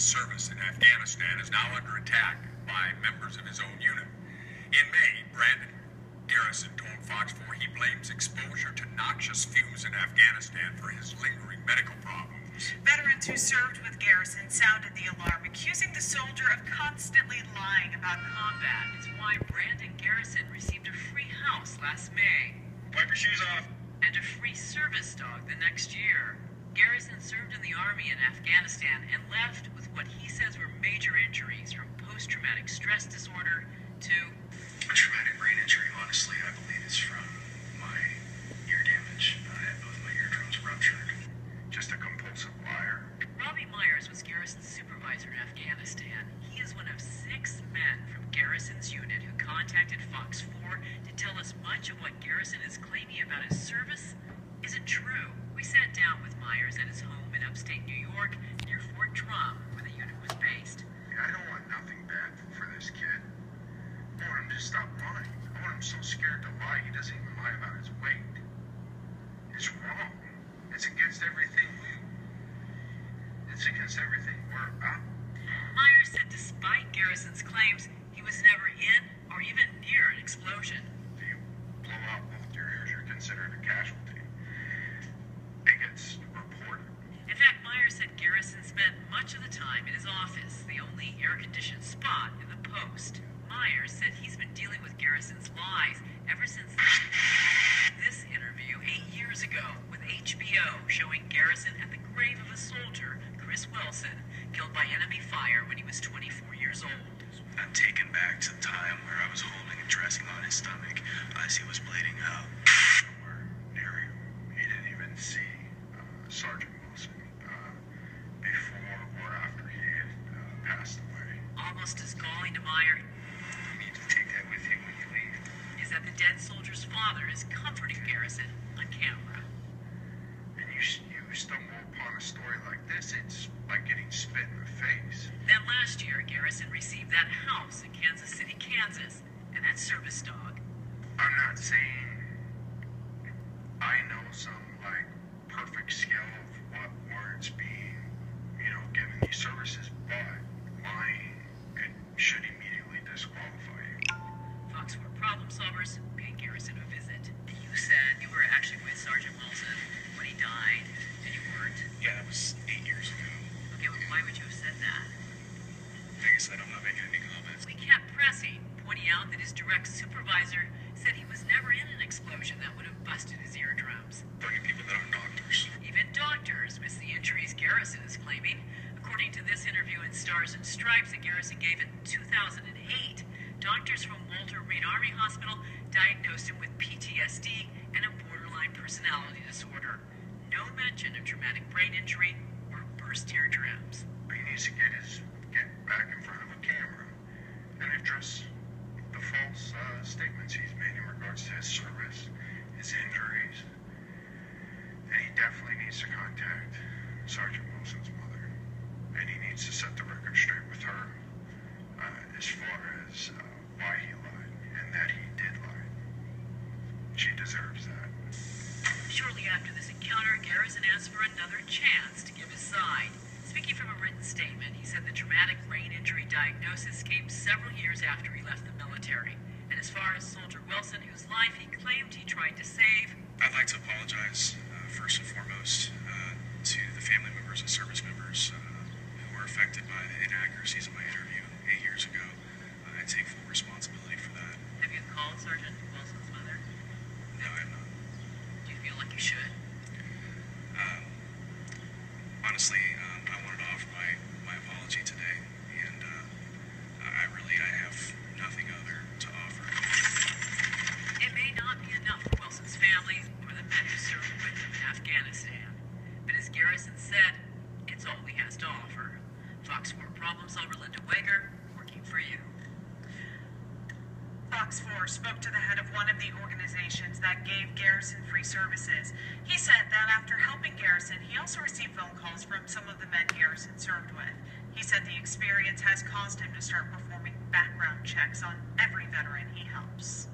his service in Afghanistan is now under attack by members of his own unit. In May, Brandon Garrison told Fox 4 he blames exposure to noxious fumes in Afghanistan for his lingering medical problems. Veterans who served with Garrison sounded the alarm, accusing the soldier of constantly lying about combat. It's why Brandon Garrison received a free house last May. Wipe your shoes off. And a free service dog the next year. Garrison served in the army in Afghanistan and left with what he says were major injuries, from post-traumatic stress disorder to a traumatic brain injury. Honestly, I believe it's from my ear damage. I had both my eardrums ruptured. Just a compulsive liar. Robbie Myers was Garrison's supervisor in Afghanistan. He is one of 6 men from Garrison's unit who contacted Fox 4 to tell us much of what Garrison is claiming about his service isn't true. We sat down with Myers at his home in upstate New York near Fort Drum, where the unit was based. I don't want nothing bad for this kid. I want him to stop lying. I want him so scared to lie he doesn't even lie about his weight. It's wrong. It's against everything we're about. Myers said despite Garrison's claims, he was never in or even near an explosion. If you blow out both your ears, you're considered a casualty. It gets reported. In fact, Myers said Garrison spent much of the time in his office, the only air-conditioned spot in the post. Myers said he's been dealing with Garrison's lies ever since this interview 8 years ago with HBO, showing Garrison at the grave of a soldier, Chris Wilson, killed by enemy fire when he was 24 years old. I'm taken back to the time where I was holding and dressing on his stomach as he was bleeding out. Somewhere near him, he didn't even see Sergeant Wilson before or after he had passed away. Almost as galling to Myers You need to take that with you when you leave. is that the dead soldier's father is comforting Garrison on camera. And you stumble upon a story like this, it's like getting spit in the face. Then last year, Garrison received that house in Kansas City, Kansas, and that service dog. I'm not saying I know some, like, perfect skill of what warrants being, given these services, but lying, it should immediately disqualify you. Fox 4 problem solvers paid Garrison a visit. You said you were actually with Sergeant Wilson when he died, and you weren't. Yeah, that was 8 years ago. Okay, well, why would you have said that? Like I said, I'm not making any comments. We kept pressing, pointing out that his direct supervisor said he was never in an explosion that would have busted his eardrums. Talking people that aren't doctors. Even doctors miss the injuries Garrison is claiming. According to this interview in Stars and Stripes that Garrison gave in 2008, doctors from Walter Reed Army Hospital diagnosed him with PTSD and a borderline personality disorder. No mention of traumatic brain injury or burst eardrums. He needs to get back in front of a camera and address the false statements he's made in regards to his service, his injuries, and he definitely needs to contact Sergeant Wilson's mother, and he needs to set the record straight with her as far as why he lied and that he did lie. She deserves that. Shortly after this encounter, Garrison asked for another chance to give his side. Speaking from a written statement, he said the traumatic brain injury diagnosis came several years after he left the military. And as far as Soldier Wilson, whose life he claimed he tried to save, I'd like to apologize, first and foremost, to the family members and service members who were affected by the inaccuracies of my interview 8 years ago. I take full responsibility for that. have you called Sergeant Wilson's mother? No, I have not. Do you feel like you should? Honestly, I wanted to offer my apology today, and I have nothing other to offer. It may not be enough for Wilson's family or the men who served with him in Afghanistan. But as Garrison said, it's all he has to offer. Fox 4 problem solver Linda Wager, working for you. Fox 4 spoke to the head of one of the organizations that gave Garrison free services. He said that after helping Garrison, he also received phone calls from some of the men Garrison served with. He said the experience has caused him to start performing background checks on every veteran he helps.